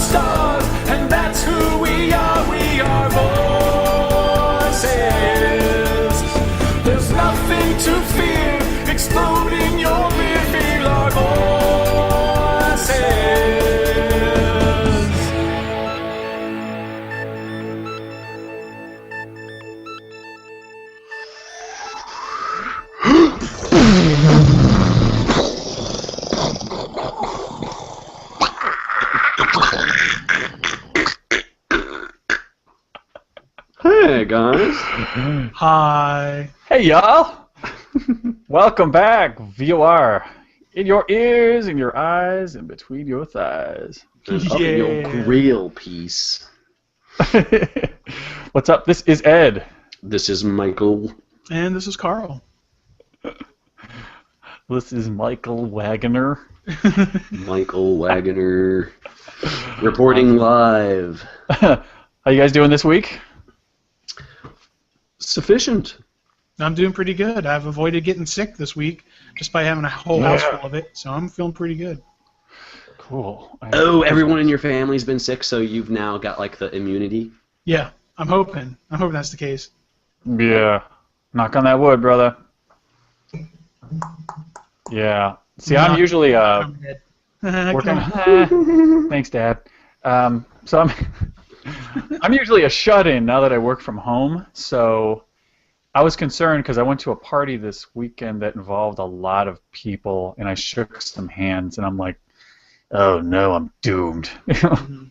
stars, and that's who we are. We are voices. There's nothing to fear. Explode in your rear. Feel our voices. Hey guys. Hi. Hey y'all! Welcome back, VOR. In your ears, in your eyes, and between your thighs. And up in your grill piece. What's up? This is Ed. This is Michael. And this is Carl. This is Michael Wagoner. Michael Wagoner. Reporting live. How you guys doing this week? Sufficient. I'm doing pretty good. I've avoided getting sick this week just by having a whole house full of it, so I'm feeling pretty good. Cool. Oh, everyone in your family's been sick, so you've now got like the immunity? Yeah, I'm hoping. I'm hoping that's the case. Yeah. Knock on that wood, brother. Yeah. See, I'm usually I'm dead. working. Thanks, Dad. So I'm usually a shut-in now that I work from home. So I was concerned because I went to a party this weekend that involved a lot of people, and I shook some hands, and I'm like, oh no, I'm doomed. Mhm.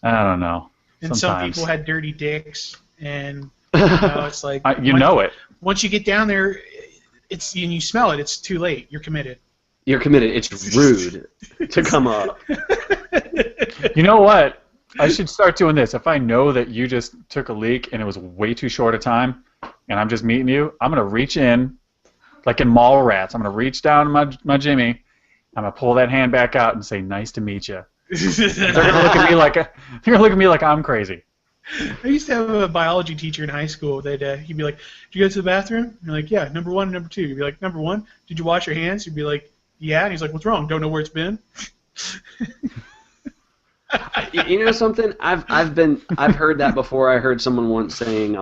I don't know. And Sometimes. some people had dirty dicks, and it's like it. Once you get down there, and you smell it. It's too late. You're committed. You're committed. It's rude to come up. You know what? I should start doing this. If I know that you just took a leak and it was way too short a time, and I'm just meeting you, I'm going to reach in, like in Mallrats. I'm going to reach down my Jimmy. I'm going to pull that hand back out and say, nice to meet you. They're going to look at me like I'm crazy. I used to have a biology teacher in high school that he'd be like, did you go to the bathroom? And you're like, yeah, number 1 and number 2. You'd be like, number 1, did you wash your hands? You'd be like, yeah. And he's like, what's wrong? Don't know where it's been? You know something? I've heard that before. I heard someone once saying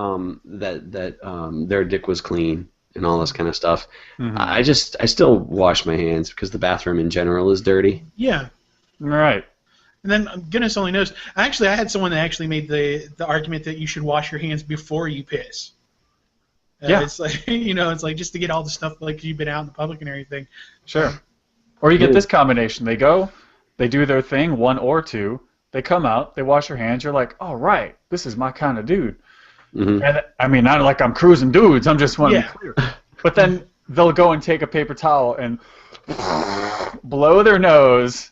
that their dick was clean and all this kind of stuff. Mm-hmm. I still wash my hands because the bathroom in general is dirty. Yeah. Right. And then goodness only knows. Actually, I had someone that actually made the argument that you should wash your hands before you piss. Yeah. It's like it's like just to get all the stuff like you've been out in the public and everything. Sure. Or you get this combination. They go, they do their thing, 1 or 2. They come out, they wash their hands. You're like, oh, right, this is my kind of dude. Mm-hmm. And I mean, not like I'm cruising dudes. I'm just wanting to be clear. But then they'll go and take a paper towel and blow their nose,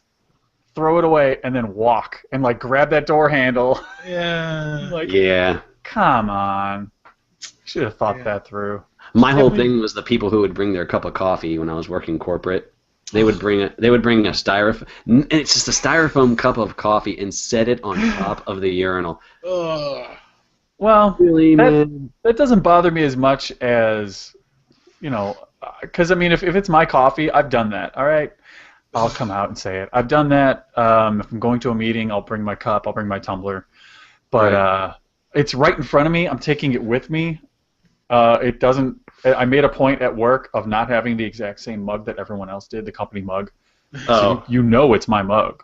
throw it away, and then walk and like grab that door handle. Yeah. Like, Yeah. come on. Should have thought that through. My whole thing was the people who would bring their cup of coffee when I was working corporate. They would bring a styrofoam, and it's just a styrofoam cup of coffee, and set it on top of the urinal. Ugh. Well, Really, man? that doesn't bother me as much as, because I mean, if it's my coffee, I've done that. All right, I'll come out and say it. I've done that. If I'm going to a meeting, I'll bring my cup, I'll bring my tumbler, but it's right in front of me. I'm taking it with me. It doesn't. I made a point at work of not having the exact same mug that everyone else did, the company mug. Oh. So you know it's my mug.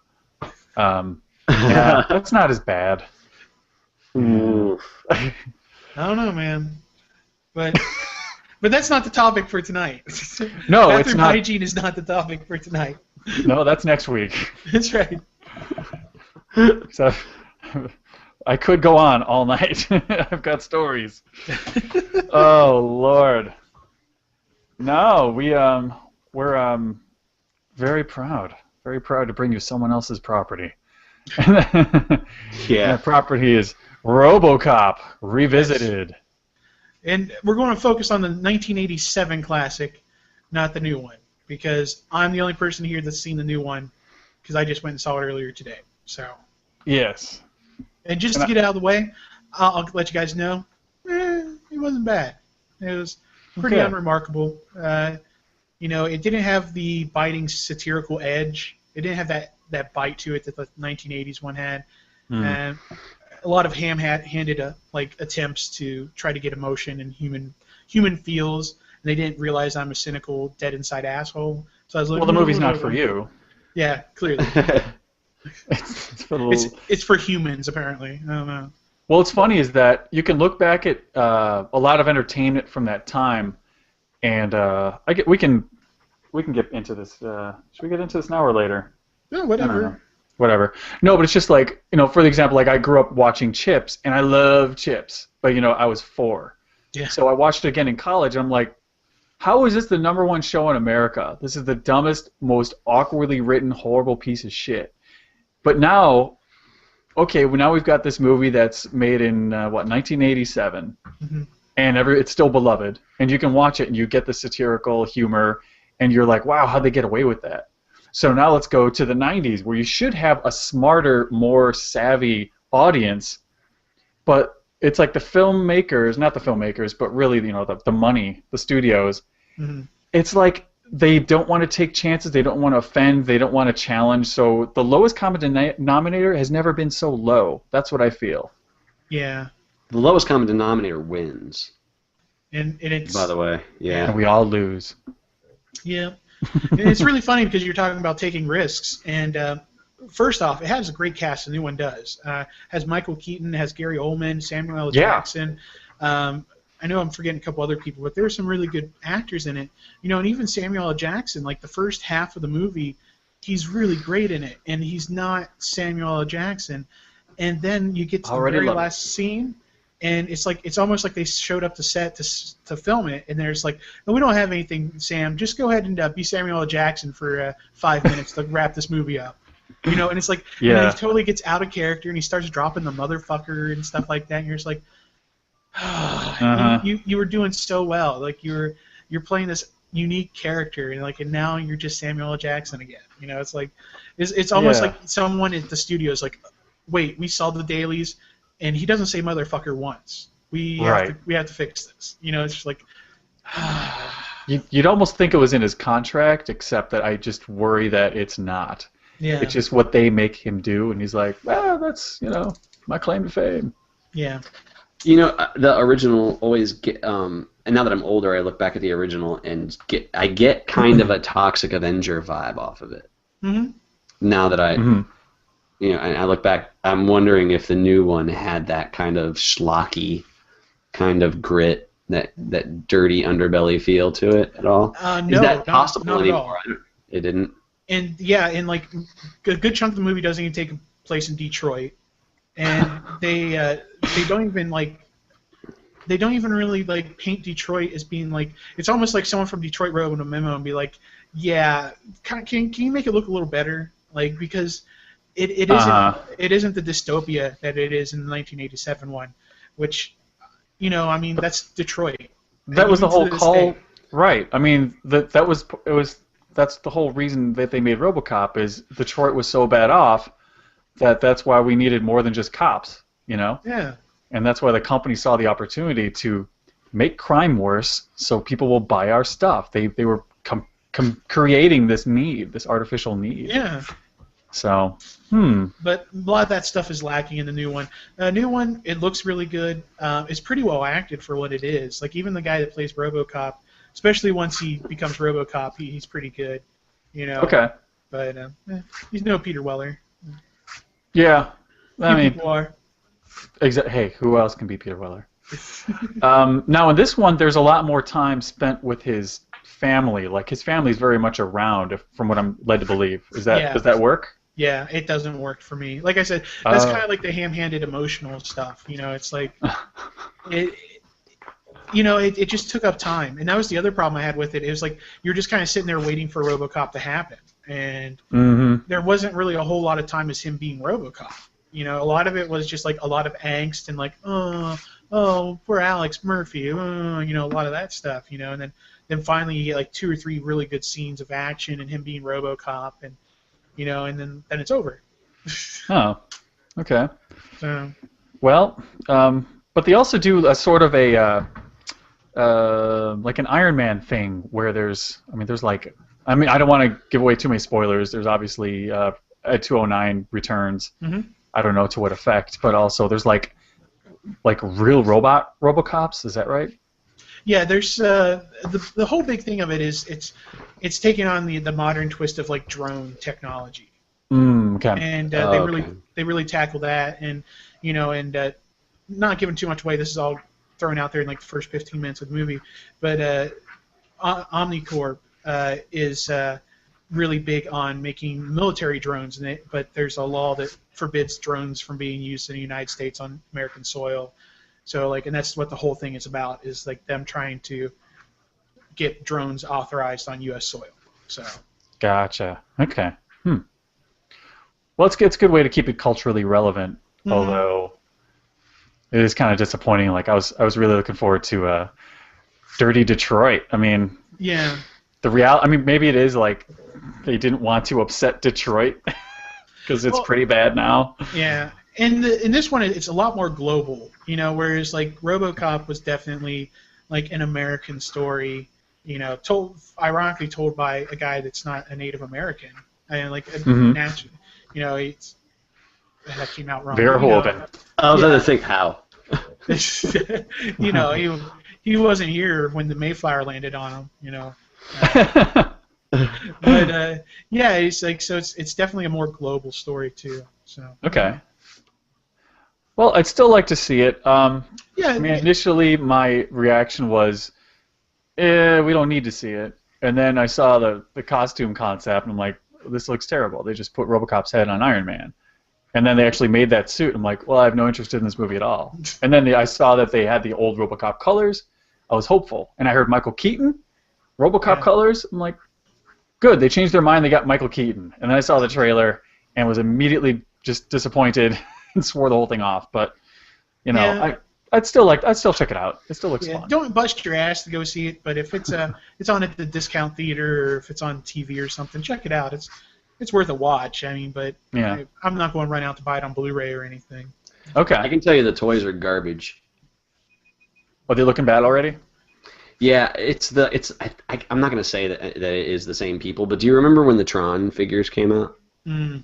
Yeah, that's not as bad. Oof. I don't know, man. But that's not the topic for tonight. No, it's Bathroom not. hygiene is not the topic for tonight. No, that's next week. That's right. So I could go on all night. I've got stories. Oh Lord. No, we're very proud to bring you someone else's property. Yeah. That property is Robocop Revisited. And we're going to focus on the 1987 classic, not the new one, because I'm the only person here that's seen the new one, because I just went and saw it earlier today. So. Yes. And just to get it out of the way, I'll let you guys know, it wasn't bad. It was pretty unremarkable. It didn't have the biting satirical edge. It didn't have that bite to it that the 1980s one had, Mm. and a lot of ham-handed like attempts to try to get emotion and human feels. And they didn't realize I'm a cynical, dead inside asshole. So I was like, Well, the movie's not for you. Yeah, clearly. It's for the It's for humans apparently. I don't know. Well, what's funny is that you can look back at a lot of entertainment from that time, and we can get into this. Should we get into this now or later? No, I don't whatever. know. Whatever. No, but it's just like, for the example, like I grew up watching Chips, and I love Chips, but I was 4. Yeah. So I watched it again in college, and I'm like, how is this the #1 show in America? This is the dumbest, most awkwardly written, horrible piece of shit. But now, okay, well, now we've got this movie that's made in 1987, Mm-hmm. and it's still beloved, and you can watch it and you get the satirical humor, and you're like, wow, how'd they get away with that? So now let's go to the 90s, where you should have a smarter, more savvy audience, but it's like the filmmakers, not the filmmakers, but really, the money, the studios. Mm-hmm. It's like they don't want to take chances, they don't want to offend, they don't want to challenge. So the lowest common denominator has never been so low. That's what I feel. Yeah. The lowest common denominator wins. And it's By the way, yeah. And we all lose. Yeah. And it's really funny because you're talking about taking risks. And first off, it has a great cast. The new one does. Has Michael Keaton, has Gary Oldman, Samuel L. Yeah. Jackson. I know I'm forgetting a couple other people, but there are some really good actors in it. And even Samuel L. Jackson, like the first half of the movie, he's really great in it, and he's not Samuel L. Jackson. And then you get to the very last scene, and it's almost like they showed up to set to film it, and they're just like, no, we don't have anything, Sam. Just go ahead and be Samuel L. Jackson for 5 minutes to wrap this movie up. And it's like, and then he totally gets out of character, and he starts dropping the motherfucker and stuff like that, and you're just like, you were doing so well. Like you're playing this unique character, and now you're just Samuel L. Jackson again. It's like it's almost like someone at the studio is like, wait, we saw the dailies, and he doesn't say motherfucker once. We have to fix this. It's just like You'd almost think it was in his contract, except that I just worry that it's not. Yeah. It's just what they make him do, and he's like, well, that's my claim to fame. Yeah. The original always get, and now that I'm older, I look back at the original and I get kind of a Toxic Avenger vibe off of it. Mm-hmm. Now that and I look back, I'm wondering if the new one had that kind of schlocky kind of grit, that dirty underbelly feel to it at all. No, is that possible not anymore? It didn't. And and like a good chunk of the movie doesn't even take place in Detroit. And they don't even really like paint Detroit as being like, it's almost like someone from Detroit wrote a memo and be like, yeah, can you make it look a little better, like, because it isn't the dystopia that it is in the 1987 one, which that's Detroit. That was the whole call, right? I mean that's the whole reason that they made Robocop is Detroit was so bad off. That's why we needed more than just cops, Yeah. And that's why the company saw the opportunity to make crime worse, so people will buy our stuff. They were creating this need, this artificial need. Yeah. So, But a lot of that stuff is lacking in the new one. The new one, it looks really good. It's pretty well acted for what it is. Like even the guy that plays RoboCop, especially once he becomes RoboCop, he's pretty good. Okay. But he's no Peter Weller. Yeah, I mean, People are. Hey, who else can be Peter Weller? Now in this one, there's a lot more time spent with his family. Like his family's very much around, from what I'm led to believe. Does that work? Yeah, it doesn't work for me. Like I said, that's kind of like the ham-handed emotional stuff. It's like it just took up time, and that was the other problem I had with it. It was like you're just kind of sitting there waiting for RoboCop to happen. And there wasn't really a whole lot of time as him being RoboCop. A lot of it was just like a lot of angst and like, oh, poor Alex Murphy, a lot of that stuff, and then finally you get like 2 or 3 really good scenes of action and him being RoboCop, and and then it's over. Oh, okay. So. Well, but they also do a sort of a like an Iron Man thing where there's like. I don't want to give away too many spoilers. There's obviously at 209 Returns. Mm-hmm. I don't know to what effect, but also there's like real Robocops. Is that right? Yeah, there's the whole big thing of it is it's taking on the modern twist of like drone technology, Okay. and Okay. they really tackle that, and not giving too much away. This is all thrown out there in like the first 15 minutes of the movie, but Omnicorp is really big on making military drones, but there's a law that forbids drones from being used in the United States on American soil. So and that's what the whole thing is about, is like them trying to get drones authorized on U.S. soil. So. Gotcha. Okay. Well, it's a good way to keep it culturally relevant, although it is kind of disappointing. Like I was really looking forward to Dirty Detroit. I mean, yeah. I mean, maybe it is like they didn't want to upset Detroit because it's pretty bad now. Yeah. And in this one, it's a lot more global, whereas like Robocop was definitely like an American story, ironically told by a guy that's not a Native American, and like natural, that came out wrong. Verhoeven. I was going to think how. He wasn't here when the Mayflower landed on him, But yeah, it's like it's definitely a more global story too. So. Okay. Well, I'd still like to see it. Yeah. I mean, initially my reaction was, we don't need to see it. And then I saw the costume concept, and I'm like, this looks terrible. They just put Robocop's head on Iron Man. And then they actually made that suit. I'm like, well, I have no interest in this movie at all. And then I saw that they had the old Robocop colors. I was hopeful. And I heard Michael Keaton, Robocop colors. I'm like, good. They changed their mind. They got Michael Keaton. And then I saw the trailer and was immediately just disappointed and swore the whole thing off. But, I'd still check it out. It still looks fun. Don't bust your ass to go see it, but if it's on at the discount theater, or if it's on TV or something, check it out. It's worth a watch. I mean, but I'm not going to run out to buy it on Blu-ray or anything. Okay. I can tell you the toys are garbage. Are they looking bad already? Yeah, I'm not going to say that it is the same people, but do you remember when the Tron figures came out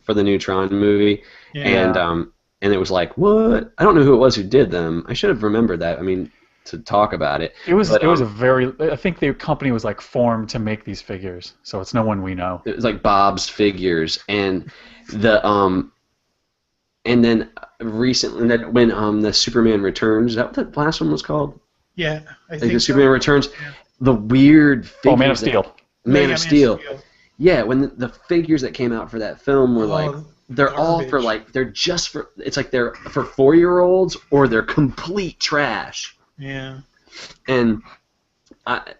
for the new Tron movie? Yeah. And it was like, what? I don't know who it was who did them. I should have remembered that. I mean, to talk about it. It was I think the company was like formed to make these figures, so it's no one we know. It was like Bob's Figures, and and then recently when the Superman Returns, is that what the last one was called? Yeah, I think so. Superman Returns. Yeah. The weird figures. Man of Steel. Man of Steel. Yeah, when the figures that came out for that film were like, they're garbage. all for like, it's like they're for 4-year-olds or they're complete trash. Yeah. And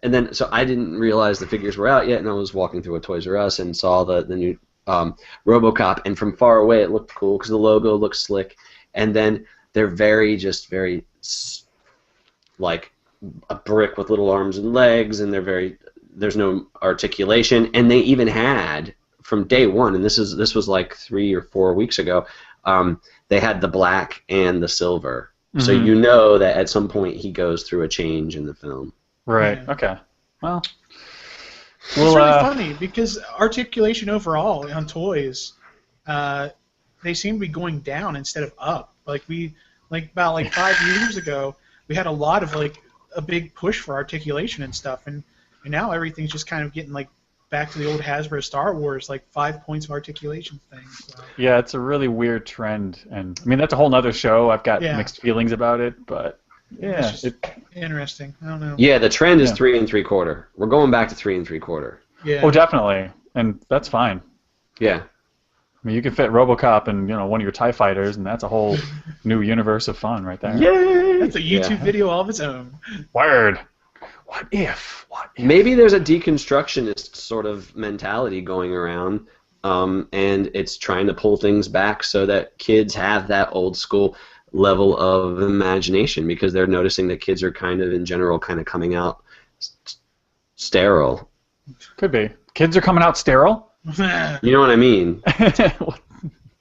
then I didn't realize the figures were out yet, and I was walking through a Toys R Us and saw the new RoboCop, and from far away it looked cool because the logo looked slick, and then they're very like a brick with little arms and legs, and there's no articulation, and they even had from day one, and this was like 3 or 4 weeks ago, they had the black and the silver. So you know that at some point he goes through a change in the film. Right. Yeah. Okay. Well, it's really funny because articulation overall on toys, they seem to be going down instead of up. About 5 years ago, we had a lot of like a big push for articulation and stuff, and now everything's just kind of getting like back to the old Hasbro Star Wars, like 5 points of articulation thing. So. Yeah, it's a really weird trend, and I mean that's a whole nother show. I've got mixed feelings about it, but yeah, it's just interesting. I don't know. Yeah, the trend is 3 3/4. We're going back to 3 3/4. Yeah. Oh, definitely, and that's fine. Yeah. I mean, you can fit RoboCop in one of your TIE fighters, and that's a whole new universe of fun right there. Yay! That's a YouTube video all of its own. Word. What if? Maybe there's a deconstructionist sort of mentality going around, and it's trying to pull things back so that kids have that old school level of imagination, because they're noticing that kids are kind of, in general, kind of coming out sterile. Could be. Kids are coming out sterile? You know what I mean?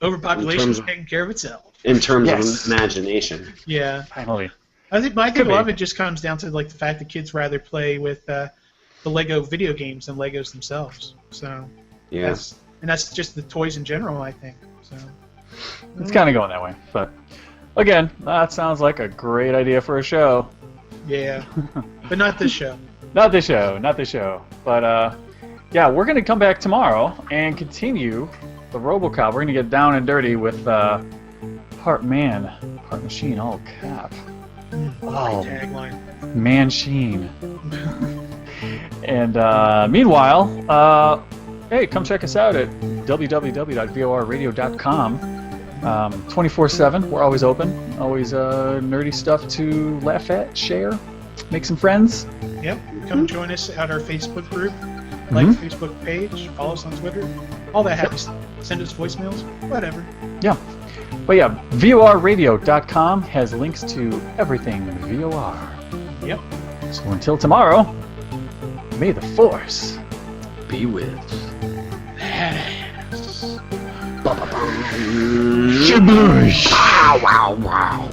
Overpopulation is taking care of itself. In terms of imagination. Yeah. Finally. I think a lot of it just comes down to like the fact that kids rather play with the Lego video games than Legos themselves. So yeah, and that's just the toys in general, I think. So It's kind of going that way. But again, that sounds like a great idea for a show. yeah, but not this show. Not this show, not this show. But yeah, we're gonna come back tomorrow and continue the Robocop. We're gonna get down and dirty with part man, part machine, all cap. Oh, Great tagline. man-sheen. And meanwhile, hey, come check us out at www.vorradio.com. 24/7, we're always open. Always nerdy stuff to laugh at, share, make some friends. Yep. Come join us at our Facebook group, like the Facebook page, follow us on Twitter, all that happy stuff. Send us voicemails, whatever. Yeah. But yeah, vorradio.com has links to everything VOR. Yep. So until tomorrow, may the Force Be with. Shaboosh! Wow, wow, wow.